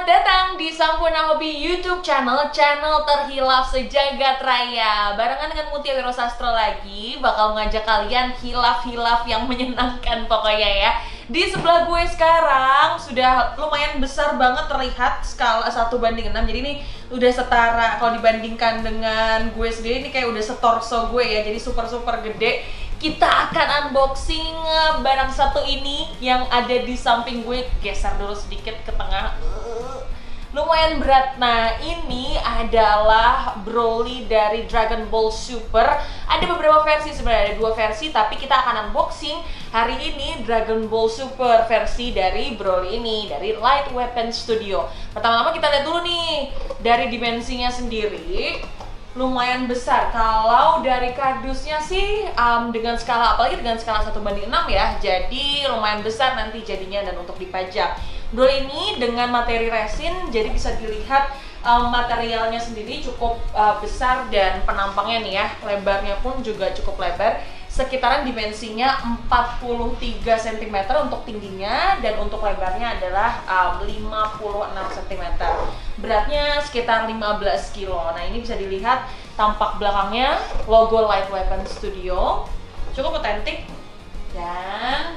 Selamat datang di Sampurna Hobi YouTube channel terhilaf sejagat raya. Barengan dengan Mutia Wiro Sastro lagi, bakal ngajak kalian hilaf-hilaf yang menyenangkan pokoknya ya. Di sebelah gue sekarang sudah lumayan besar banget terlihat skala 1:6. Jadi ini udah setara kalau dibandingkan dengan gue sendiri, ini kayak udah setorso gue ya. Jadi super-super gede. Kita akan unboxing barang satu ini yang ada di samping gue. Geser dulu sedikit ke tengah. Lumayan berat. Nah, ini adalah Broly dari Dragon Ball Super. Ada beberapa versi sebenarnya, ada 2 versi, tapi kita akan unboxing hari ini Dragon Ball Super versi dari Broly ini, dari Light Weapon Studio. Pertama-tama kita lihat dulu nih, dari dimensinya sendiri lumayan besar. Kalau dari kardusnya sih dengan skala, apalagi dengan skala 1:6 ya, jadi lumayan besar nanti jadinya dan untuk dipajang. Broly ini dengan materi resin, jadi bisa dilihat materialnya sendiri cukup besar dan penampangnya nih ya, lebarnya pun juga cukup lebar. Sekitaran dimensinya 43 cm untuk tingginya dan untuk lebarnya adalah 56 cm. Beratnya sekitar 15 kilo. Nah, ini bisa dilihat tampak belakangnya logo Light Weapon Studio. Cukup otentik. Dan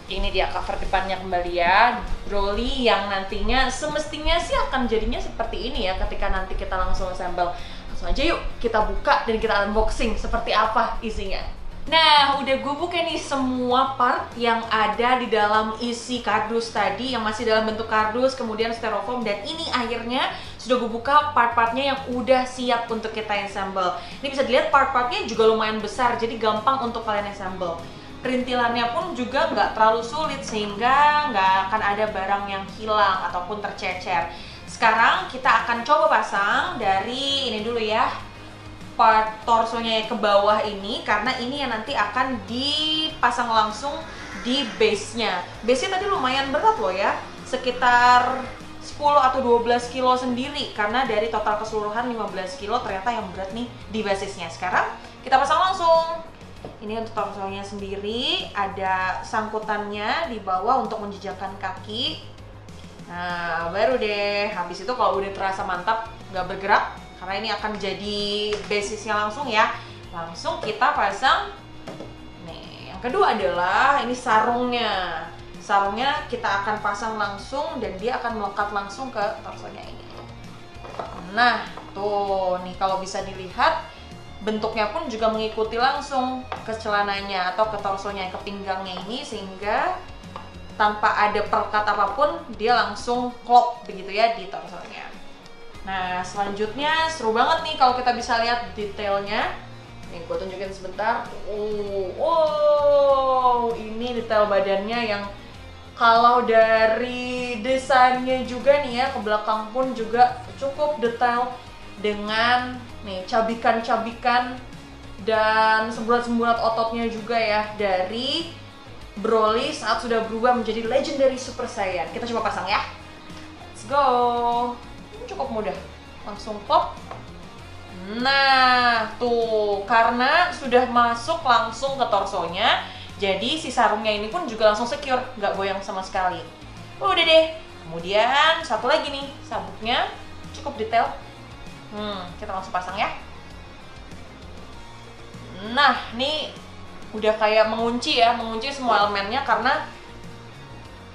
ini dia cover depannya kembali ya, Broly yang nantinya semestinya sih akan jadinya seperti ini ya ketika nanti kita langsung assemble. Langsung aja yuk kita buka dan kita unboxing seperti apa isinya. Nah, udah gue buka nih semua part yang ada di dalam isi kardus tadi, yang masih dalam bentuk kardus, kemudian styrofoam, dan ini akhirnya sudah gue buka part-partnya yang udah siap untuk kita assemble. Ini bisa dilihat part-partnya juga lumayan besar, jadi gampang untuk kalian assemble. Perintilannya pun juga nggak terlalu sulit sehingga nggak akan ada barang yang hilang ataupun tercecer. Sekarang kita akan coba pasang dari ini dulu ya, part torsonya ke bawah ini, karena ini yang nanti akan dipasang langsung di base-nya. Base-nya tadi lumayan berat loh ya, sekitar 10 atau 12 kilo sendiri, karena dari total keseluruhan 15 kilo ternyata yang berat nih di basisnya. Sekarang kita pasang langsung. Ini untuk torsonya sendiri, ada sangkutannya di bawah untuk menjejakkan kaki. Nah, baru deh, habis itu kalau udah terasa mantap, nggak bergerak, karena ini akan jadi basisnya langsung ya. Langsung kita pasang. Nih, yang kedua adalah ini sarungnya. Sarungnya kita akan pasang langsung dan dia akan melekat langsung ke torsonya ini. Nah, tuh, nih kalau bisa dilihat, bentuknya pun juga mengikuti langsung ke celananya atau ke torsonya, ke pinggangnya ini, sehingga tanpa ada perekat apapun dia langsung klop begitu ya di torsonya. Nah, selanjutnya seru banget nih kalau kita bisa lihat detailnya. Nih, gue tunjukin sebentar. Ini detail badannya yang kalau dari desainnya juga nih ya, ke belakang pun juga cukup detail dengan nih cabikan-cabikan dan semburat-semburat ototnya juga ya dari Broly saat sudah berubah menjadi Legendary Super Saiyan. Kita coba pasang ya. Let's go. Ini cukup mudah. Langsung pop. Nah, tuh, karena sudah masuk langsung ke torsonya, jadi si sarungnya ini pun juga langsung secure, nggak goyang sama sekali. Udah deh. Kemudian satu lagi nih, sabuknya cukup detail. Kita langsung pasang ya. Nah, ini udah kayak mengunci ya, mengunci semua elemennya, karena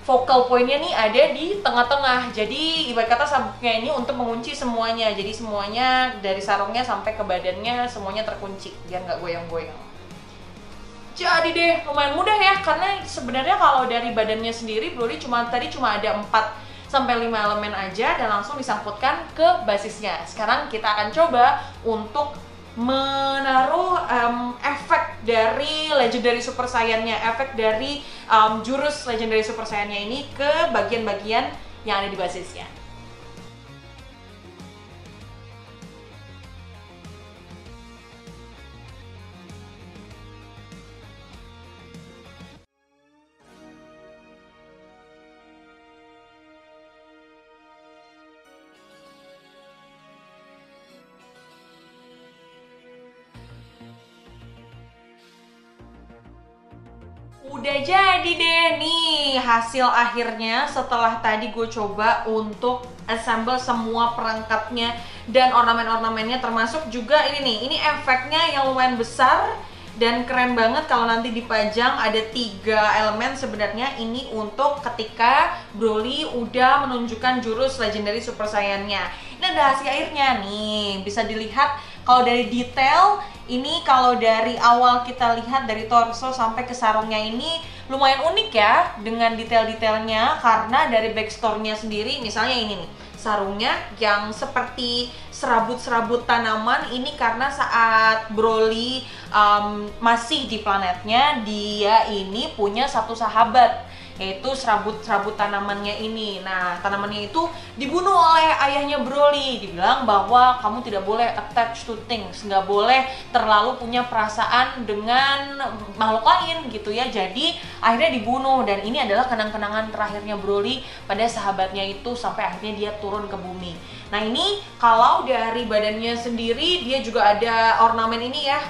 focal pointnya nih ada di tengah-tengah. Jadi ibarat kata sabuknya ini untuk mengunci semuanya. Jadi semuanya dari sarungnya sampai ke badannya semuanya terkunci biar nggak goyang-goyang. Jadi deh, lumayan mudah ya, karena sebenarnya kalau dari badannya sendiri Broly tadi cuma ada 4-5 elemen aja dan langsung disangkutkan ke basisnya. Sekarang kita akan coba untuk menaruh efek dari Legendary Super Saiyan-nya, efek dari jurus Legendary Super Saiyan-nya ini ke bagian-bagian yang ada di basisnya. Udah jadi deh nih hasil akhirnya setelah tadi gue coba untuk assemble semua perangkatnya dan ornamen-ornamennya, termasuk juga ini nih, ini efeknya yang lumayan besar dan keren banget kalau nanti dipajang. Ada 3 elemen sebenarnya ini untuk ketika Broly udah menunjukkan jurus Legendary Super Saiyan-nya. Ini ada hasil akhirnya nih, bisa dilihat kalau dari detail. Ini kalau dari awal kita lihat dari torso sampai ke sarungnya ini lumayan unik ya dengan detail-detailnya, karena dari backstory-nya sendiri, misalnya ini nih sarungnya yang seperti serabut-serabut tanaman. Ini karena saat Broly masih di planetnya, dia ini punya satu sahabat, yaitu serabut-serabut tanamannya ini. Nah, tanamannya itu dibunuh oleh ayahnya Broly. Dibilang bahwa kamu tidak boleh attach to things, nggak boleh terlalu punya perasaan dengan makhluk lain gitu ya. Jadi akhirnya dibunuh, dan ini adalah kenang-kenangan terakhirnya Broly pada sahabatnya itu sampai akhirnya dia turun ke bumi. Nah, ini kalau dari badannya sendiri dia juga ada ornamen ini ya,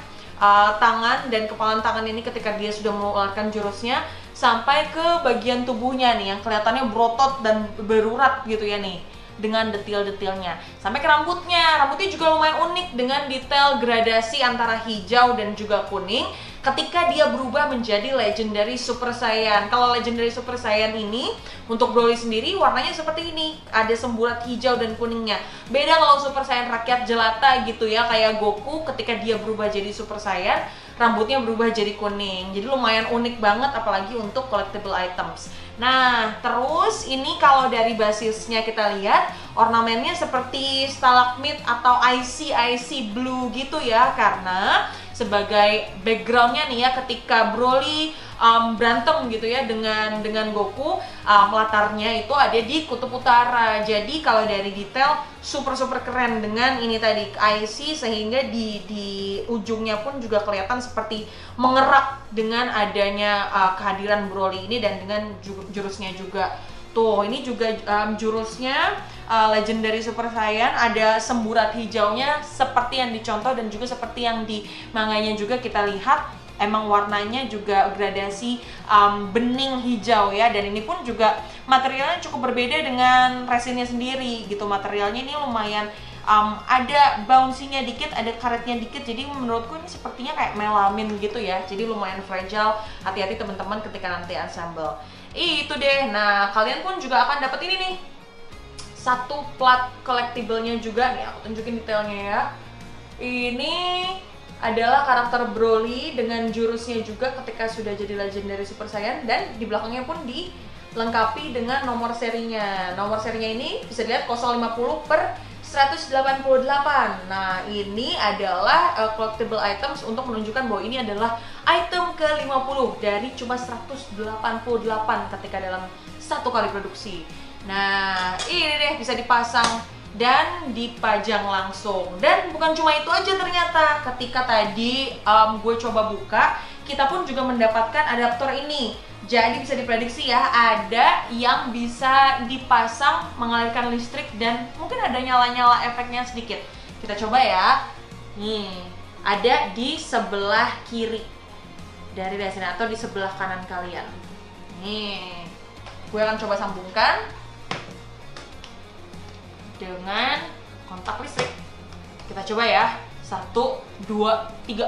tangan dan kepalan tangan ini ketika dia sudah mengeluarkan jurusnya, sampai ke bagian tubuhnya nih yang kelihatannya berotot dan berurat gitu ya nih, dengan detail-detailnya. Sampai ke rambutnya juga lumayan unik dengan detail gradasi antara hijau dan juga kuning ketika dia berubah menjadi Legendary Super Saiyan. Kalau Legendary Super Saiyan ini untuk Broly sendiri warnanya seperti ini, ada semburat hijau dan kuningnya. Beda kalau Super Saiyan rakyat jelata gitu ya, kayak Goku ketika dia berubah jadi Super Saiyan, rambutnya berubah jadi kuning. Jadi lumayan unik banget, apalagi untuk collectible items. Nah, terus ini kalau dari basisnya kita lihat ornamennya seperti stalagmit atau icy blue gitu ya, karena sebagai backgroundnya nih ya, ketika Broly berantem gitu ya dengan Goku, latarnya itu ada di kutub utara. Jadi kalau dari detail super keren dengan ini tadi icy, sehingga di ujungnya pun juga kelihatan seperti mengerak dengan adanya kehadiran Broly ini, dan dengan jurusnya juga. Tuh, ini juga jurusnya Legendary Super Saiyan, ada semburat hijaunya seperti yang dicontoh, dan juga seperti yang di manganya juga kita lihat emang warnanya juga gradasi bening hijau ya. Dan ini pun juga materialnya cukup berbeda dengan resinnya sendiri gitu. Materialnya ini lumayan ada bouncy-nya dikit, ada karetnya dikit. Jadi menurutku ini sepertinya kayak melamin gitu ya. Jadi lumayan fragile. Hati-hati teman-teman ketika nanti assemble. Itu deh. Nah, kalian pun juga akan dapat ini nih, satu plat collectible-nya juga nih. Aku tunjukin detailnya ya. Ini adalah karakter Broly dengan jurusnya juga ketika sudah jadi Legendary Super Saiyan, dan di belakangnya pun dilengkapi dengan nomor serinya. Nomor serinya ini bisa dilihat 050/188. Nah, ini adalah collectible items untuk menunjukkan bahwa ini adalah item ke-50 dari cuma 188 ketika dalam satu kali produksi. Nah, ini deh bisa dipasang dan dipajang langsung. Dan bukan cuma itu aja ternyata, ketika tadi gue coba buka, kita pun juga mendapatkan adaptor ini. Jadi bisa diprediksi ya, ada yang bisa dipasang mengalirkan listrik dan mungkin ada nyala-nyala efeknya sedikit. Kita coba ya. Nih, ada di sebelah kiri dari sini atau di sebelah kanan kalian. Nih, gue akan coba sambungkan dengan kontak listrik. Kita coba ya. 1, 2, 3.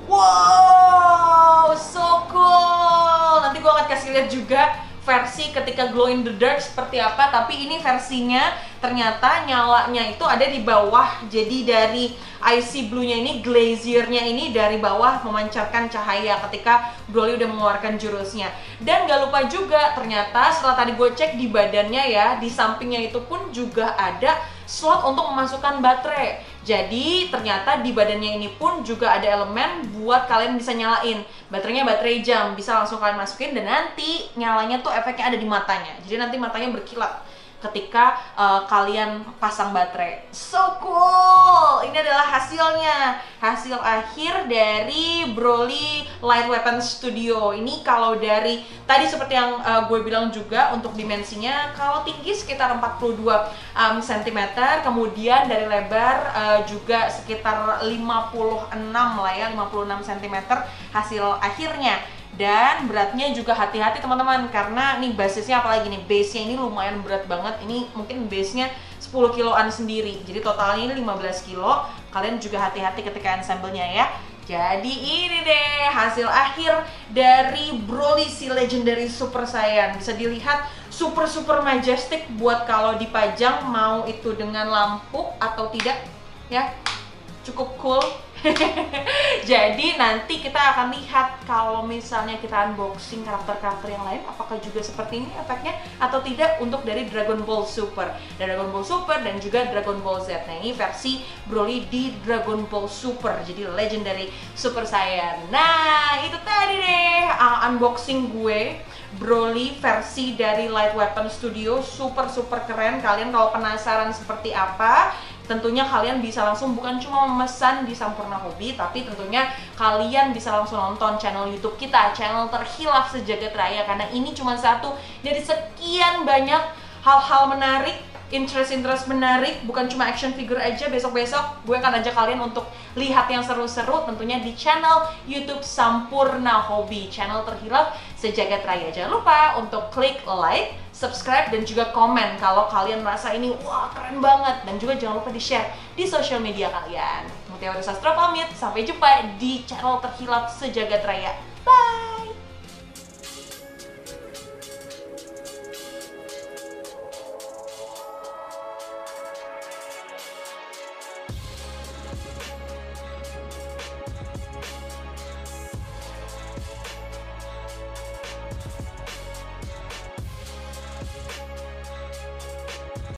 Wow, so cool. Nanti gue akan kasih lihat juga versi ketika glow in the dark seperti apa. Tapi ini versinya ternyata nyalanya itu ada di bawah. Jadi dari icy blue-nya ini, glaziernya ini dari bawah memancarkan cahaya ketika Broly udah mengeluarkan jurusnya. Dan gak lupa juga ternyata setelah tadi gue cek di badannya ya, di sampingnya itu pun juga ada slot untuk memasukkan baterai. Jadi ternyata di badannya ini pun juga ada elemen buat kalian bisa nyalain. Baterainya baterai jam, bisa langsung kalian masukin, dan nanti nyalanya tuh efeknya ada di matanya. Jadi nanti matanya berkilat ketika kalian pasang baterai. So cool. Ini adalah hasilnya, hasil akhir dari Broly Light Weapon Studio. Ini kalau dari tadi seperti yang gue bilang juga, untuk dimensinya kalau tinggi sekitar 42 cm, kemudian dari lebar juga sekitar 56 lah ya, 56 cm hasil akhirnya. Dan beratnya juga hati-hati teman-teman, karena nih basisnya apalagi nih, base-nya ini lumayan berat banget. Ini mungkin base-nya 10 kiloan sendiri, jadi totalnya ini 15 kilo. Kalian juga hati-hati ketika ensemble-nya ya. Jadi ini deh hasil akhir dari Broly si Legendary Super Saiyan. Bisa dilihat super majestic buat kalau dipajang, mau itu dengan lampu atau tidak ya, cukup cool. Jadi nanti kita akan lihat kalau misalnya kita unboxing karakter-karakter yang lain, apakah juga seperti ini efeknya atau tidak untuk dari Dragon Ball Super, dan juga Dragon Ball Z. Nah ini versi Broly di Dragon Ball Super, jadi Legendary Super Saiyan. Nah itu tadi deh unboxing gue Broly versi dari Light Weapon Studio, super keren. Kalian kalau penasaran seperti apa, tentunya kalian bisa langsung bukan cuma memesan di Sampurna Hobi, tapi tentunya kalian bisa langsung nonton channel YouTube kita, channel terhilaf sejagat raya, karena ini cuma satu dari sekian banyak hal-hal menarik, interest menarik, bukan cuma action figure aja. Besok-besok gue akan ajak kalian untuk lihat yang seru-seru tentunya di channel YouTube Sampurna Hobi, channel terhilaf sejagat raya. Jangan lupa untuk klik like, subscribe, dan juga komen kalau kalian merasa ini wah keren banget, dan juga jangan lupa di-share di sosial media kalian. Mutiara Sastro pamit, sampai jumpa di channel terhilaf sejagat raya.